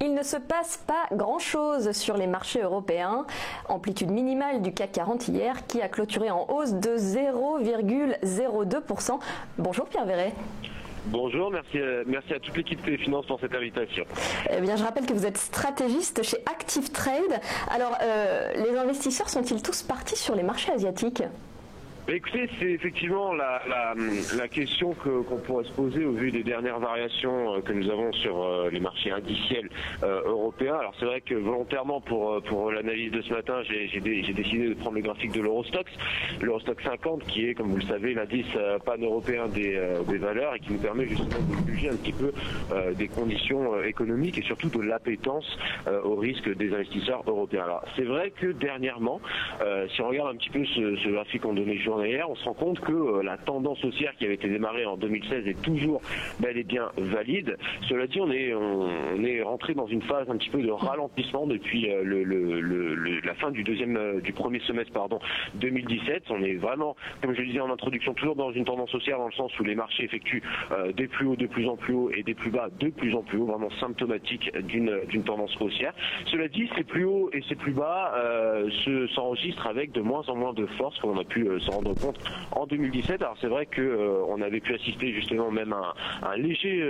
Il ne se passe pas grand-chose sur les marchés européens. Amplitude minimale du CAC 40 hier qui a clôturé en hausse de 0,02%. Bonjour Pierre Verret. Bonjour, merci à toute l'équipe Téléfinance pour cette invitation. Eh bien, je rappelle que vous êtes stratégiste chez Active Trade. Alors, les investisseurs sont-ils tous partis sur les marchés asiatiques ? Écoutez, c'est effectivement la question qu'on pourrait se poser au vu des dernières variations que nous avons sur les marchés indiciels européens. Alors c'est vrai que volontairement pour l'analyse de ce matin, j'ai décidé de prendre le graphique de l'Eurostoxx, l'Eurostoxx 50 qui est, comme vous le savez, l'indice pan-européen des valeurs et qui nous permet justement de juger un petit peu des conditions économiques et surtout de l'appétence au risque des investisseurs européens. Alors c'est vrai que dernièrement, si on regarde un petit peu ce graphique en données journalières, on se rend compte que la tendance haussière qui avait été démarrée en 2016 est toujours bel et bien valide. Cela dit, on est rentré dans une phase un petit peu de ralentissement depuis la fin du premier semestre 2017. On est vraiment, comme je le disais en introduction, toujours dans une tendance haussière dans le sens où les marchés effectuent des plus hauts de plus en plus hauts et des plus bas de plus en plus hauts, vraiment symptomatique d'une tendance haussière. Cela dit, ces plus hauts et ces plus bas s'enregistrent avec de moins en moins de force, comme on a pu s'en rendre compte en 2017. Alors c'est vrai que on avait pu assister justement même à un léger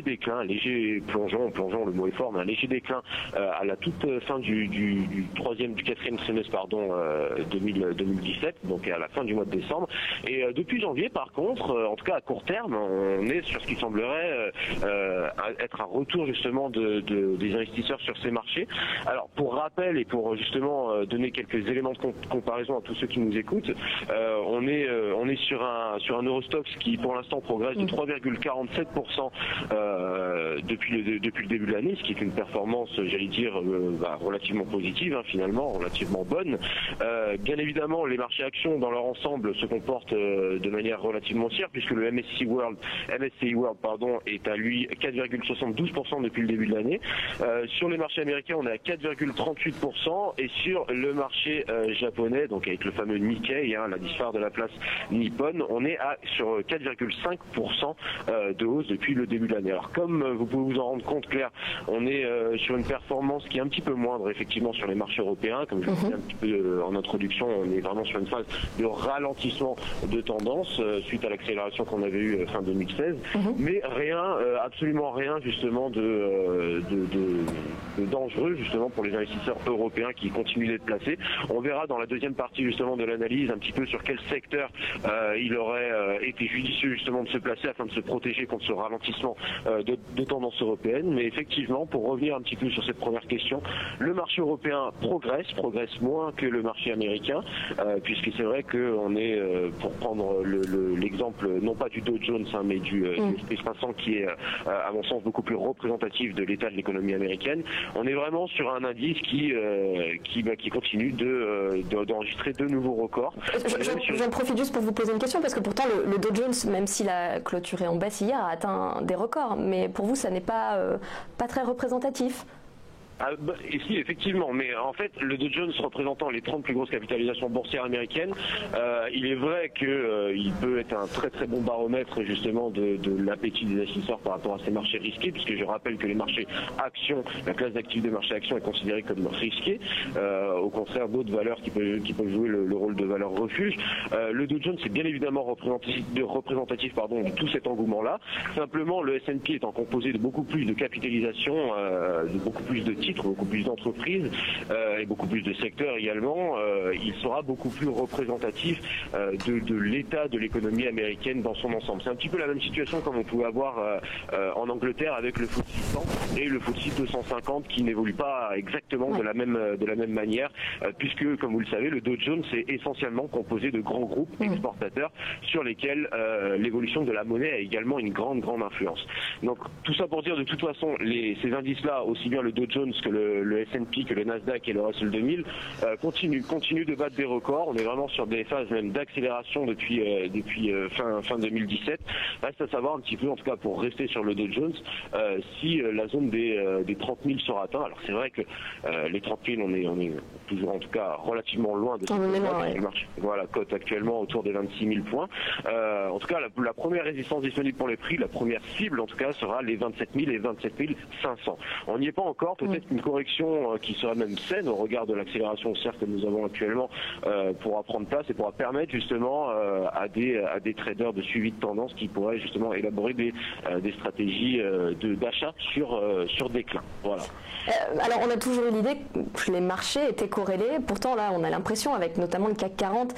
déclin, un léger plongeon, le mot est fort, mais un léger déclin à la toute fin du quatrième semestre 2017, donc à la fin du mois de décembre. Et depuis janvier, par contre, en tout cas à court terme, on est sur ce qui semblerait être un retour justement des investisseurs sur ces marchés. Alors pour rappel et pour justement donner quelques éléments de comparaison à tous ceux qui nous écoutent, on est sur un Eurostoxx qui pour l'instant progresse de 3,47% depuis le début de l'année, ce qui est une performance, j'allais dire, relativement positive, finalement, relativement bonne. Bien évidemment, les marchés actions dans leur ensemble se comportent de manière relativement haussière, puisque le MSCI World est à lui 4,72% depuis le début de l'année. Sur les marchés américains, on est à 4,38%, et sur le marché japonais, donc avec le fameux Nikkei, l'indice phare de la place Nippon, on est sur 4,5% de hausse depuis le début de l'année. Alors comme vous pouvez vous en rendre compte, Claire, on est sur une performance qui est un petit peu moindre effectivement sur les marchés européens. Comme je le disais un petit peu en introduction, on est vraiment sur une phase de ralentissement de tendance suite à l'accélération qu'on avait eue fin 2016, mais absolument rien justement de dangereux justement pour les investisseurs européens qui continuent d'être placés. On verra dans la deuxième partie justement de l'analyse un petit peu sur quel secteur il aurait été judicieux justement de se placer afin de se protéger contre ce ralentissement de tendance européenne. Mais effectivement, pour revenir un petit peu sur cette première question, le marché européen progresse moins que le marché américain, puisque c'est vrai qu'on est, pour prendre l'exemple non pas du Dow Jones, mais du S&P 500 qui est à mon sens beaucoup plus représentatif de l'état de l'économie américaine, on est vraiment sur un indice qui continue d'enregistrer de nouveaux records. J'en profite juste pour vous poser une question, parce que pourtant le Dow Jones, même s'il a clôturé en baisse hier, a atteint des records, mais pour vous ça n'est pas très représentatif. Si, effectivement, mais en fait, le Dow Jones représentant les 30 plus grosses capitalisations boursières américaines, il est vrai qu'il peut être un très très bon baromètre justement de l'appétit des investisseurs par rapport à ces marchés risqués, puisque je rappelle que les marchés actions, la classe d'actifs des marchés actions est considérée comme risquée, au contraire d'autres valeurs qui peuvent jouer le rôle de valeur refuge. Le Dow Jones est bien évidemment représentatif de tout cet engouement-là. Simplement, le S&P étant composé de beaucoup plus de capitalisation, de beaucoup plus de titres, beaucoup plus d'entreprises et beaucoup plus de secteurs également, il sera beaucoup plus représentatif de l'état de l'économie américaine dans son ensemble. C'est un petit peu la même situation comme on pouvait avoir en Angleterre avec le FTSE 100 et le FTSE 250 qui n'évoluent pas exactement de la même manière, puisque comme vous le savez, le Dow Jones est essentiellement composé de grands groupes exportateurs sur lesquels l'évolution de la monnaie a également une grande influence. Donc tout ça pour dire, de toute façon, ces indices-là, aussi bien le Dow Jones que le S&P, que le Nasdaq et le Russell 2000 continuent de battre des records. On est vraiment sur des phases même d'accélération depuis fin 2017. Reste à savoir un petit peu, en tout cas pour rester sur le Dow Jones, si la zone des 30 000 sera atteinte. Alors c'est vrai que les 30 000, on est toujours en tout cas relativement loin de ce que marche. Voilà, cote actuellement autour des 26 000 points. En tout cas, la première résistance disponible pour les prix, la première cible en tout cas sera les 27 000 et 27 500. On n'y est pas encore, peut-être une correction qui sera même saine au regard de l'accélération haussière que nous avons actuellement pourra prendre place et pourra permettre justement à des traders de suivi de tendance qui pourraient justement élaborer des stratégies d'achat sur déclin. Voilà. Alors on a toujours eu l'idée que les marchés étaient corrélés, pourtant là on a l'impression avec notamment le CAC 40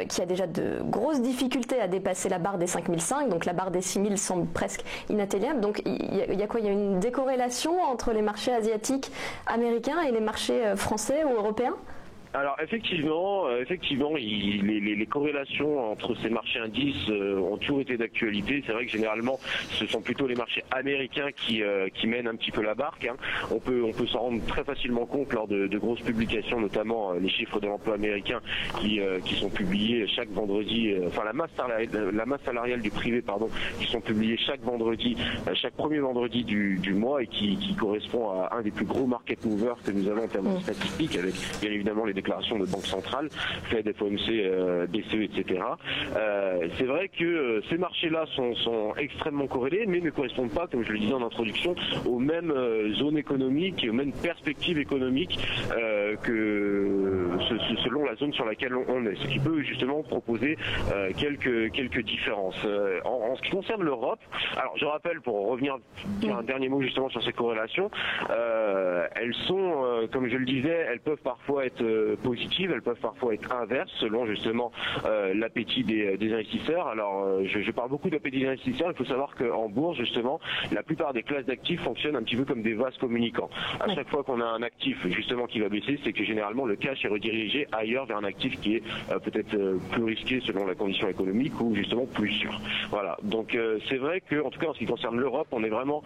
qui a déjà de grosses difficultés à dépasser la barre des 5005, donc la barre des 6000 semble presque inatteignable. Donc il y a quoi? Il y a une décorrélation entre les marchés asiatiques, américains et les marchés français ou européens? Alors effectivement, les corrélations entre ces marchés indices ont toujours été d'actualité. C'est vrai que généralement, ce sont plutôt les marchés américains qui mènent un petit peu la barque. Hein. On peut s'en rendre très facilement compte lors de grosses publications, notamment les chiffres de l'emploi américain qui sont publiés chaque vendredi. Enfin la masse salariale du privé, qui sont publiés chaque vendredi, chaque premier vendredi du mois et qui correspond à un des plus gros market movers que nous avons en termes de statistiques, avec bien évidemment les déclarations de banque centrale, Fed, FOMC, BCE, etc. C'est vrai que ces marchés-là sont extrêmement corrélés, mais ne correspondent pas, comme je le disais en introduction, aux mêmes zones économiques et aux mêmes perspectives économiques que selon la zone sur laquelle on est, ce qui peut justement proposer quelques différences. En ce qui concerne l'Europe, alors je rappelle, pour revenir dire un dernier mot justement sur ces corrélations, elles sont, comme je le disais, elles peuvent parfois être positives, elles peuvent parfois être inverses selon justement l'appétit des investisseurs. Alors je parle beaucoup d'appétit des investisseurs, il faut savoir qu'en bourse justement la plupart des classes d'actifs fonctionnent un petit peu comme des vases communicants. À chaque fois qu'on a un actif justement qui va baisser, c'est que généralement le cash est redirigé ailleurs vers un actif qui est peut-être plus risqué selon la condition économique ou justement plus sûr. Voilà, donc c'est vrai que en tout cas en ce qui concerne l'Europe, on est vraiment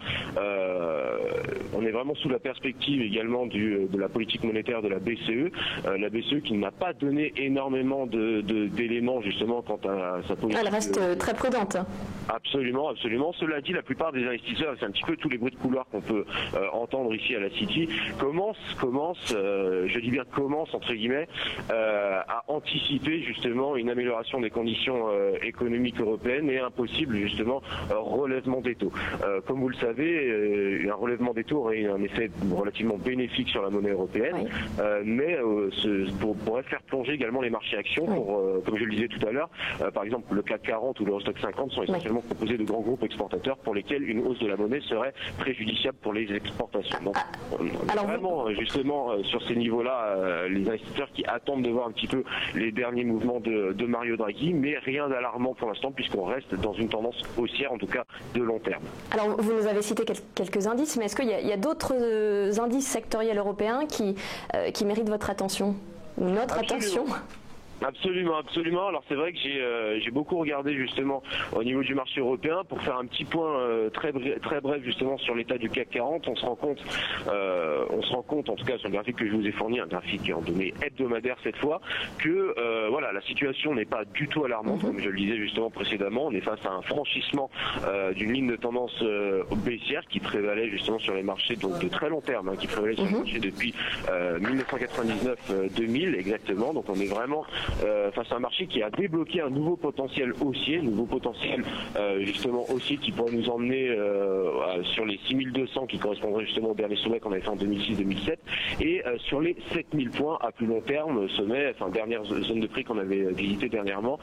sous la perspective également de la politique monétaire de la BCE. La BCE qui n'a pas donné énormément d'éléments justement quant à sa politique. Elle reste très prudente. Absolument, absolument. Cela dit, la plupart des investisseurs, c'est un petit peu tous les bruits de couloir qu'on peut entendre ici à la City, commencent, je dis bien commencent entre guillemets, à anticiper justement une amélioration des conditions économiques européennes et un possible justement relèvement des taux. Comme vous le savez, un relèvement des taux aurait un effet relativement bénéfique sur la monnaie européenne, mais pourrait faire plonger également les marchés actions comme je le disais tout à l'heure, par exemple le CAC 40 ou l'Eurostoxx 50 sont essentiellement composés de grands groupes exportateurs pour lesquels une hausse de la monnaie serait préjudiciable pour les exportations. Donc alors, vraiment justement sur ces niveaux-là, les investisseurs qui attendent de voir un petit peu les derniers mouvements de Mario Draghi, mais rien d'alarmant pour l'instant puisqu'on reste dans une tendance haussière en tout cas de long terme. Alors vous nous avez cité quelques indices, mais est-ce qu'il y a d'autres indices sectoriels européens qui méritent votre attention ou notre attention? Absolument, absolument. Alors c'est vrai que j'ai beaucoup regardé justement au niveau du marché européen pour faire un petit point très bref justement sur l'état du CAC 40. On se rend compte en tout cas sur le graphique que je vous ai fourni, un graphique en données hebdomadaires cette fois, que voilà, la situation n'est pas du tout alarmante comme je le disais justement précédemment. On est face à un franchissement d'une ligne de tendance baissière qui prévalait justement sur les marchés donc de très long terme, qui prévalait sur les marchés depuis 1999-2000 exactement. Donc on est vraiment face à un marché qui a débloqué un nouveau potentiel haussier, justement haussier qui pourrait nous emmener sur les 6200 qui correspondraient justement au dernier sommet qu'on avait fait en 2006-2007 et sur les 7000 points à plus long terme, dernière zone de prix qu'on avait visité dernièrement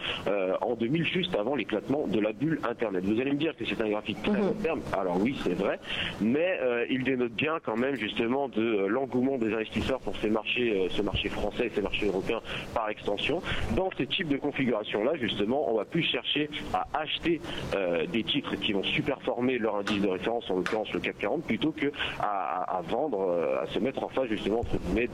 en 2000, juste avant l'éclatement de la bulle Internet. Vous allez me dire que c'est un graphique très long terme, alors oui c'est vrai, mais il dénote bien quand même justement de l'engouement des investisseurs pour ce marché français et ces marchés européens par extension. Dans ce type de configuration-là, justement, on va plus chercher à acheter des titres qui vont superformer leur indice de référence, en l'occurrence le CAC 40, plutôt que à vendre, à se mettre en face justement entre guillemets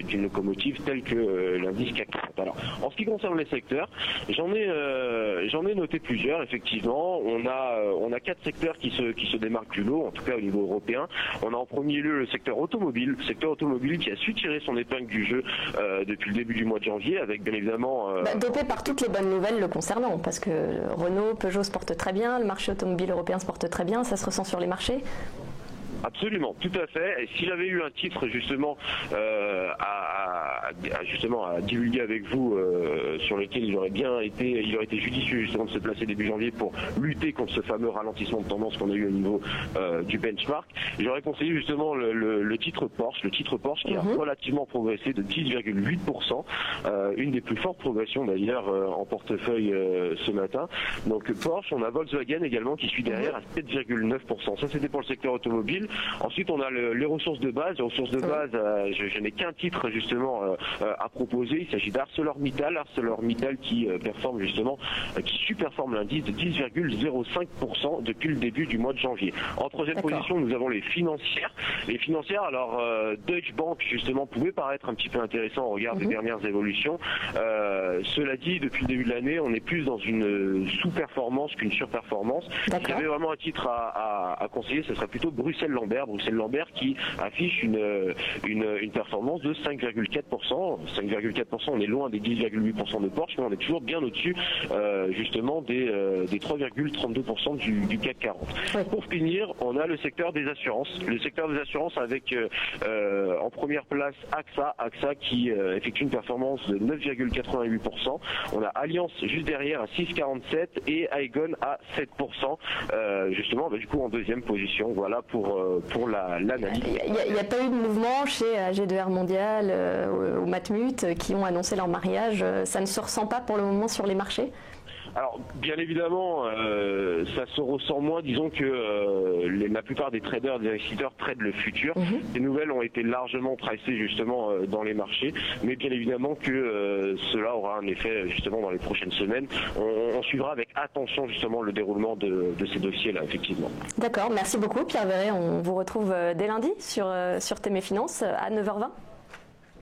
d'une locomotive telle que l'indice CAC 40. Alors, en ce qui concerne les secteurs, j'en ai noté plusieurs. Effectivement, on a 4 secteurs qui se démarquent du lot, en tout cas au niveau européen. On a en premier lieu le secteur automobile qui a su tirer son épingle du jeu depuis le début du mois de janvier, avec bien évidemment... dopé par toutes les bonnes nouvelles le concernant, parce que Renault, Peugeot se portent très bien, le marché automobile européen se porte très bien, ça se ressent sur les marchés? Absolument, tout à fait. Et si j'avais eu un titre justement à divulguer avec vous, sur lequel il aurait été judicieux justement de se placer début janvier pour lutter contre ce fameux ralentissement de tendance qu'on a eu au niveau du benchmark, j'aurais conseillé justement le titre Porsche, qui a relativement progressé de 10,8%, une des plus fortes progressions d'ailleurs en portefeuille ce matin. Donc Porsche, on a Volkswagen également qui suit derrière à 7,9%. Ça c'était pour le secteur automobile. Ensuite, on a les ressources de base. Les ressources de base, je n'ai qu'un titre justement à proposer. Il s'agit d'ArcelorMittal. ArcelorMittal qui performe justement, qui surperforme l'indice de 10,05% depuis le début du mois de janvier. En troisième position, nous avons les financières. Les financières, alors Deutsche Bank justement pouvait paraître un petit peu intéressant au regard des dernières évolutions. Cela dit, depuis le début de l'année, on est plus dans une sous-performance qu'une surperformance. Si j'avais vraiment un titre à conseiller, ce serait plutôt Bruxelles-Lambert qui affiche une performance de 5,4%. 5,4%, on est loin des 10,8% de Porsche, mais on est toujours bien au-dessus justement des 3,32% du CAC 40. Pour finir, on a le secteur des assurances. Le secteur des assurances avec en première place AXA qui effectue une performance de 9,88%. On a Allianz juste derrière à 6,47% et Aegon à 7%. Justement, du coup en deuxième position. Voilà pour l'analyse. Il n'y a pas eu de mouvement chez AG2R Mondial ou Matmut qui ont annoncé leur mariage. Ça ne se ressent pas pour le moment sur les marchés? Alors, bien évidemment, ça se ressent moins. Disons que la plupart des traders, des investisseurs tradent le futur. Les nouvelles ont été largement pricées justement dans les marchés, mais bien évidemment que cela aura un effet justement dans les prochaines semaines. On suivra avec attention justement le déroulement de ces dossiers-là, effectivement. D'accord, merci beaucoup Pierre Verret. On vous retrouve dès lundi sur TME Finance à 9h20.